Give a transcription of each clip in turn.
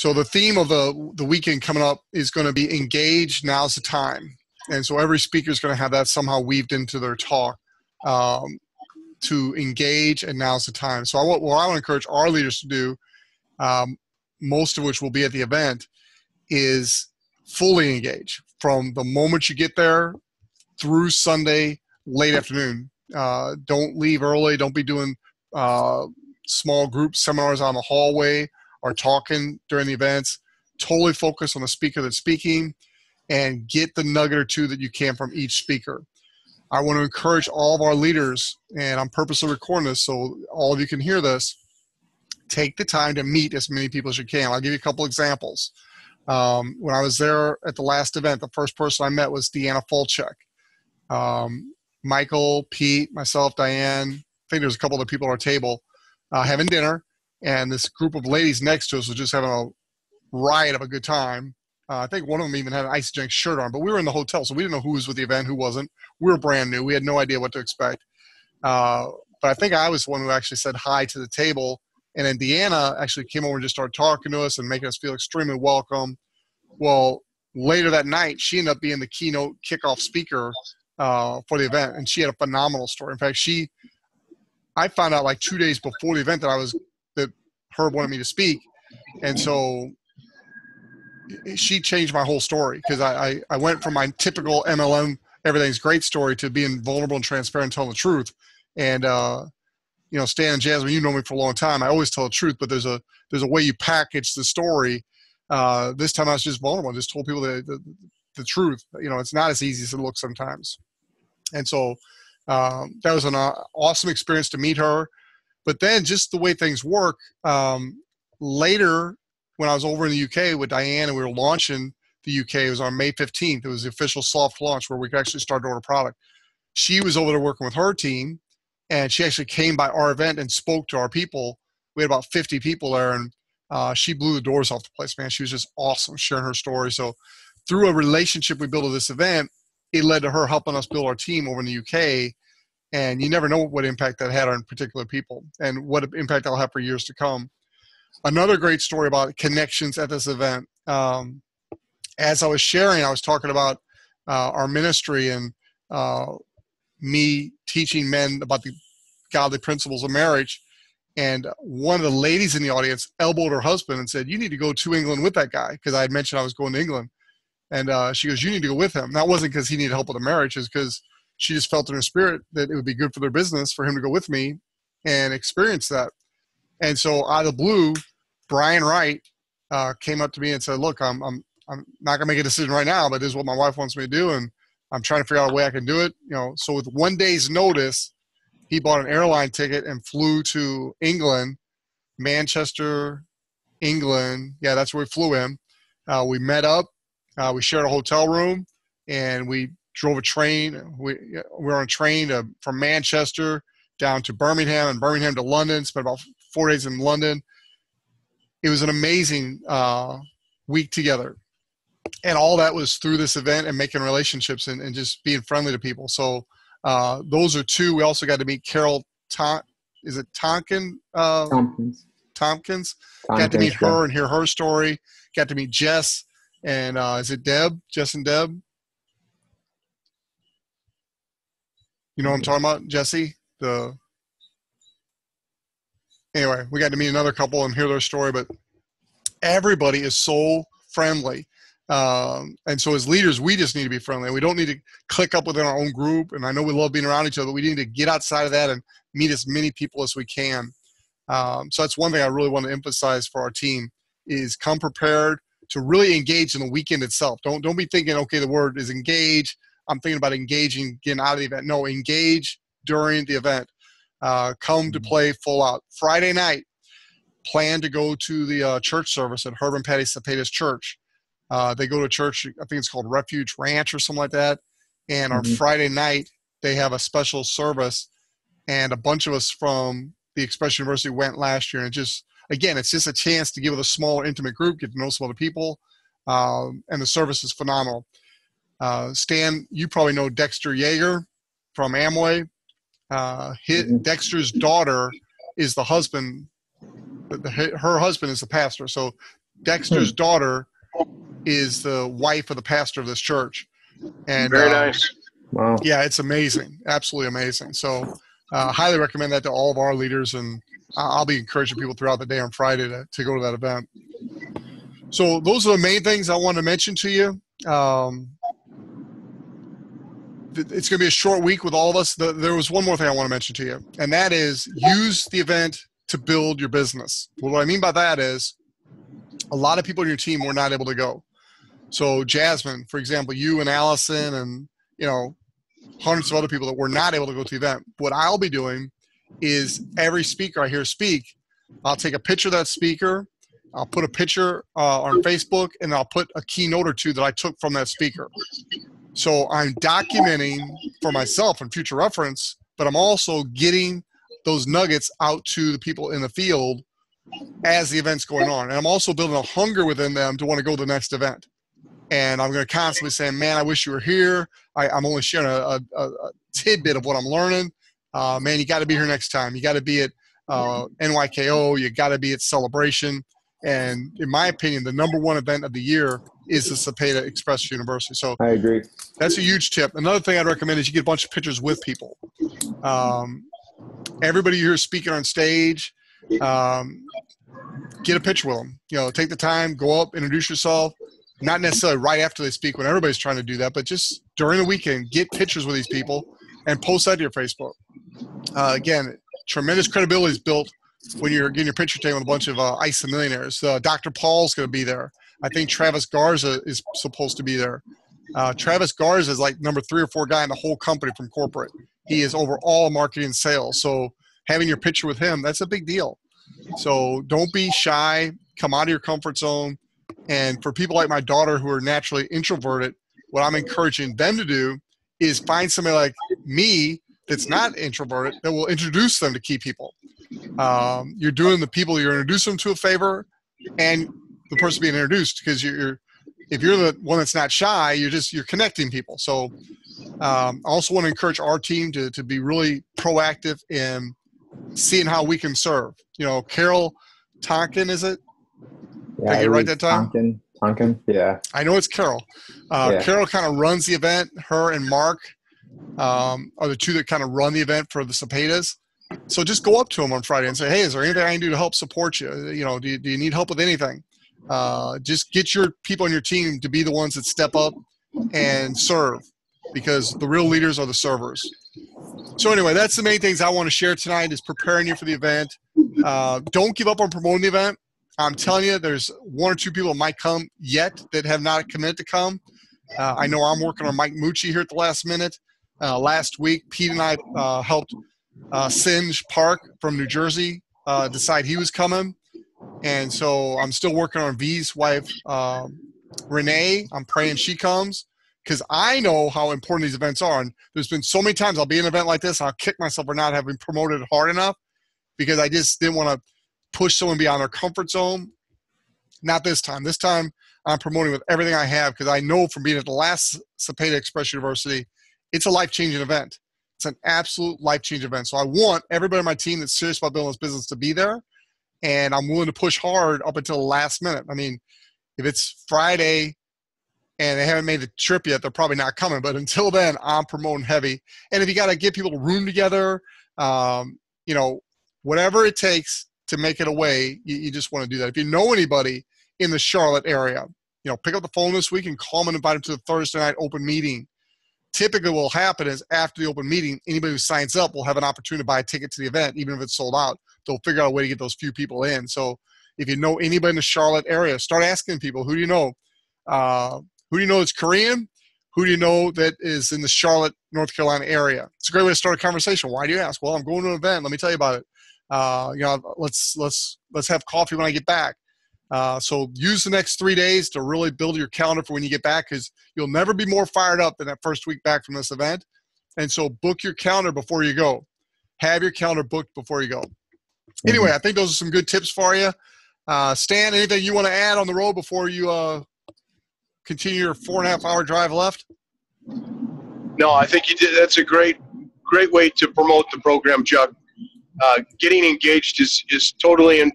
So the theme of the weekend coming up is going to be engage, now's the time. And so every speaker is going to have that somehow weaved into their talk, to engage, and now's the time. So what I want to encourage our leaders to do, most of which will be at the event, is fully engage from the moment you get there through Sunday late afternoon. Don't leave early. Don't be doing small group seminars on the hallway or talking during the events. Totally focus on the speaker that's speaking and get the nugget or two that you can from each speaker. I want to encourage all of our leaders, and I'm purposely recording this so all of you can hear this, take the time to meet as many people as you can. I'll give you a couple examples. When I was there at the last event, the first person I met was Deanna Fulchek. Michael, Pete, myself, Diane, I think there's a couple other people at our table having dinner, and this group of ladies next to us was just having a riot of a good time. I think one of them even had an Isogenics shirt on, but we were in the hotel, so we didn't know who was with the event, who wasn't. We were brand new. We had no idea what to expect. But I think I was the one who actually said hi to the table, and then Deanna actually came over and just started talking to us and making us feel extremely welcome. Well, later that night, she ended up being the keynote kickoff speaker for the event, and she had a phenomenal story. In fact, I found out like 2 days before the event that Herb wanted me to speak, and so she changed my whole story, because I went from my typical MLM everything's great story to being vulnerable and transparent and telling the truth. And Stan and Jasmine, you know me for a long time. I always tell the truth, but there's a way you package the story. This time I was just vulnerable. I just told people the truth. It's not as easy as it looks sometimes. And so that was an awesome experience to meet her. But then just the way things work, later when I was over in the UK with Diane and we were launching the UK, it was on May 15th. It was the official soft launch where we could actually start to order product. She was over there working with her team, and she actually came by our event and spoke to our people. We had about 50 people there, and she blew the doors off the place, man. She was just awesome sharing her story. So through a relationship we built at this event, it led to her helping us build our team over in the UK. And you never know what impact that had on particular people and what impact that'll have for years to come. Another great story about connections at this event. As I was sharing, I was talking about our ministry and me teaching men about the godly principles of marriage. And one of the ladies in the audience elbowed her husband and said, "You need to go to England with that guy," because I had mentioned I was going to England. And she goes, "You need to go with him." That wasn't because he needed help with the marriage. It's because she just felt in her spirit that it would be good for their business for him to go with me and experience that. And so out of the blue, Brian Wright came up to me and said, "Look, I'm not gonna make a decision right now, but this is what my wife wants me to do, and I'm trying to figure out a way I can do it." So with 1 day's notice, he bought an airline ticket and flew to England, Manchester, England. Yeah, that's where we flew in. We met up, we shared a hotel room, and we drove a train. We were on a train from Manchester down to Birmingham, and Birmingham to London. Spent about 4 days in London. It was an amazing week together. And all that was through this event and making relationships and just being friendly to people. So those are two. We also got to meet Carol Tompkins? Tompkins. Got to meet her and hear her story. Got to meet Jess and is it Deb? Jess and Deb? You know what I'm talking about, Jesse? Anyway, we got to meet another couple and hear their story, but everybody is so friendly. And so as leaders, we just need to be friendly. We don't need to click up within our own group. And I know we love being around each other, but we need to get outside of that and meet as many people as we can. So that's one thing I really want to emphasize for our team is come prepared to really engage in the weekend itself. Don't be thinking, okay, the word is engage. I'm thinking about engaging, getting out of the event. No, engage during the event. Come to play full out. Friday night, plan to go to the church service at Herb and Patty Cepeda's church. They go to church, I think it's called Refuge Ranch or something like that. And on Friday night, they have a special service. And a bunch of us from the Expression University went last year. And it's just a chance to give it a smaller, intimate group, get to know some other people. And the service is phenomenal. Stan, you probably know Dexter Yeager from Amway. Dexter's daughter is the husband. Her husband is the pastor. So Dexter's daughter is the wife of the pastor of this church. And very nice. Wow. Yeah, it's amazing. Absolutely amazing. So highly recommend that to all of our leaders. And I'll be encouraging people throughout the day on Friday to go to that event. So those are the main things I want to mention to you. It's going to be a short week with all of us. There was one more thing I want to mention to you, and that is use the event to build your business. Well, what I mean by that is a lot of people in your team were not able to go. So Jasmine, for example, you and Allison and, hundreds of other people that were not able to go to the event. What I'll be doing is every speaker I hear speak, I'll take a picture of that speaker. I'll put a picture on Facebook, and I'll put a keynote or two that I took from that speaker. So I'm documenting for myself and future reference, but I'm also getting those nuggets out to the people in the field as the event's going on. And I'm also building a hunger within them to want to go to the next event. And I'm going to constantly say, man, I wish you were here. I'm only sharing a tidbit of what I'm learning. Man, you got to be here next time. You got to be at NYKO. You got to be at Celebration. And in my opinion, the number one event of the year is the Cepeda Express University. So I agree. That's a huge tip. Another thing I'd recommend is you get a bunch of pictures with people. Everybody here is speaking on stage. Get a picture with them. Take the time, go up, introduce yourself. Not necessarily right after they speak when everybody's trying to do that, but just during the weekend, get pictures with these people and post that to your Facebook. Again, tremendous credibility is built when you're getting your picture taken with a bunch of ICE millionaires. Dr. Paul's going to be there. I think Travis Garza is supposed to be there. Travis Garza is like number 3 or 4 guy in the whole company from corporate. He is over all marketing and sales. So having your picture with him, that's a big deal. So don't be shy. Come out of your comfort zone. And for people like my daughter who are naturally introverted, what I'm encouraging them to do is find somebody like me that's not introverted that will introduce them to key people. You're doing the people you're introducing them to a favor and the person being introduced, because if you're the one that's not shy, you're connecting people. So I also want to encourage our team to be really proactive in seeing how we can serve. Carol Tonkin, is it? Yeah, Did I get it right that time? Tonkin, yeah. I know it's Carol. Yeah. Carol kind of runs the event. Her and Mark are the two that kind of run the event for the Cepedas. So just go up to them on Friday and say, hey, is there anything I can do to help support you? Do you need help with anything? Just get your people on your team to be the ones that step up and serve, because the real leaders are the servers. So anyway, that's the main things I want to share tonight, is preparing you for the event. Don't give up on promoting the event. I'm telling you, there's 1 or 2 people that might come yet that have not committed to come. I know I'm working on Mike Mucci here at the last minute. Last week, Pete and I helped Singe Park from New Jersey decide he was coming. And so I'm still working on V's wife, Renee. I'm praying she comes, because I know how important these events are. And there's been so many times I'll be in an event like this, and I'll kick myself for not having promoted hard enough, because I just didn't want to push someone beyond their comfort zone. Not this time. This time I'm promoting with everything I have, because I know from being at the last Cepeda Express University, it's a life-changing event. It's an absolute life-changing event. So I want everybody on my team that's serious about building this business to be there, and I'm willing to push hard up until the last minute. I mean, if it's Friday and they haven't made the trip yet, they're probably not coming. But until then, I'm promoting heavy. And if you got to get people to room together, whatever it takes to make it away, you just want to do that. If you know anybody in the Charlotte area, pick up the phone this week and call them and invite them to the Thursday night open meeting. Typically what will happen is after the open meeting, anybody who signs up will have an opportunity to buy a ticket to the event, even if it's sold out. They'll figure out a way to get those few people in. So if you know anybody in the Charlotte area, start asking people, who do you know? Who do you know that's Korean? Who do you know that is in the Charlotte, North Carolina area? It's a great way to start a conversation. Why do you ask? Well, I'm going to an event. Let me tell you about it. Let's have coffee when I get back. So use the next 3 days to really build your calendar for when you get back, because you'll never be more fired up than that first week back from this event. And so book your calendar before you go. Have your calendar booked before you go. Anyway, I think those are some good tips for you. Stan, anything you want to add on the road before you continue your 4.5-hour drive left? No, I think you did. That's a great way to promote the program, Chuck. Getting engaged is totally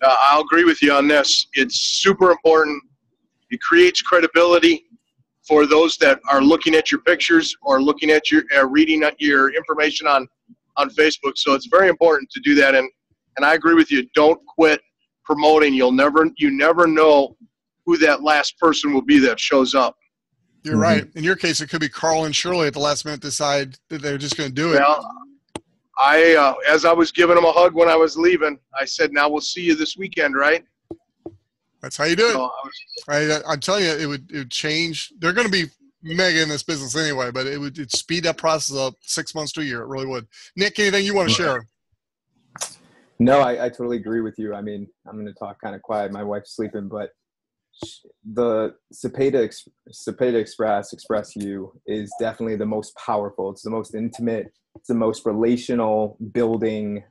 I'll agree with you on this. It's super important. It creates credibility for those that are looking at your pictures or looking at your reading your information on Facebook. So it's very important to do that. And I agree with you. Don't quit promoting. You never know who that last person will be that shows up. You're right. In your case, it could be Carl and Shirley at the last minute decide that they're just going to do it. Well, as I was giving them a hug when I was leaving, I said, "Now we'll see you this weekend, right?" That's how you do it. So I'm telling you, it would change. They're going to be mega in this business anyway, but it'd speed that process up 6 months to a year. It really would. Nick, anything you want to share? No, I totally agree with you. I mean, I'm going to talk kind of quiet. My wife's sleeping, but the Cepeda Express U is definitely the most powerful. It's the most intimate. It's the most relational building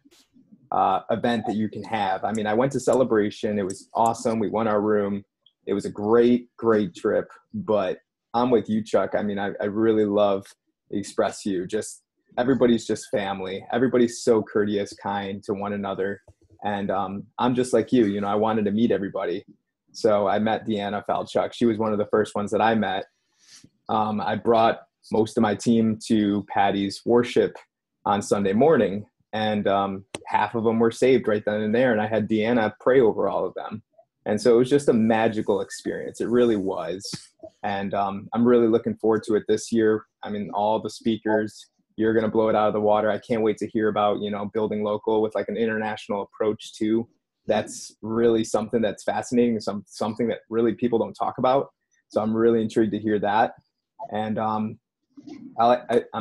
event that you can have. I mean, I went to Celebration. It was awesome. We won our room. It was a great trip. But I'm with you, Chuck. I mean, I really love the Express U. Just everybody's just family. Everybody's so courteous, kind to one another. And I'm just like you. You know, I wanted to meet everybody. So I met Deanna Falchuk. She was one of the first ones that I met. I brought most of my team to Patty's worship on Sunday morning, and half of them were saved right then and there. And I had Deanna pray over all of them. And so it was just a magical experience. It really was. And I'm really looking forward to it this year. I mean, all the speakers, you're going to blow it out of the water. I can't wait to hear about, you know, building local with like an international approach too. That's really something that's fascinating, something that really people don't talk about. So I'm really intrigued to hear that. And I'm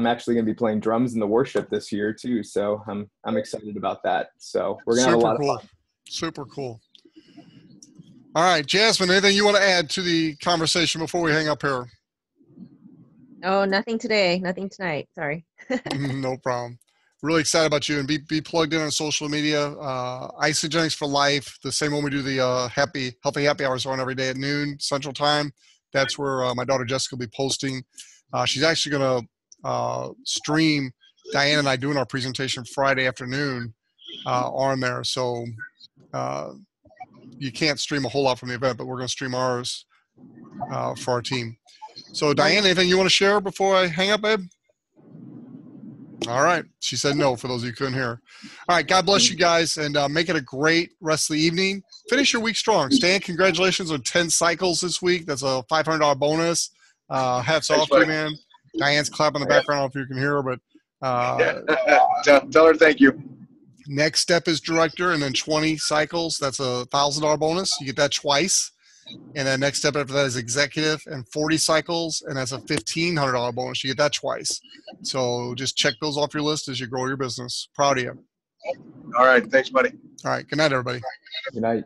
actually going to be playing drums in the worship this year too. So I'm excited about that. So we're going to have a lot of fun. Super cool. All right, Jasmine, anything you want to add to the conversation before we hang up here? Oh, nothing today. Nothing tonight. Sorry. No problem. Really excited about you, and be plugged in on social media. Isogenics for Life, the same one we do the healthy happy hours on every day at noon Central Time. That's where my daughter Jessica will be posting. She's actually going to stream Diane and I doing our presentation Friday afternoon on there. So you can't stream a whole lot from the event, but we're going to stream ours for our team. So Diane, anything you want to share before I hang up, babe? All right. She said no, for those of you who couldn't hear. All right. God bless you guys, and make it a great rest of the evening. Finish your week strong. Stan, congratulations on 10 cycles this week. That's a $500 bonus. Hats off to you, man. Diane's clapping in the background. I don't know if you can hear her, but tell her thank you. Next step is director, and then 20 cycles. That's a $1,000 bonus. You get that twice. And then next step after that is executive and 40 cycles, and that's a $1,500 bonus. You get that twice. So just check those off your list as you grow your business. Proud of you. All right. Thanks, buddy. All right. Good night, everybody. Good night.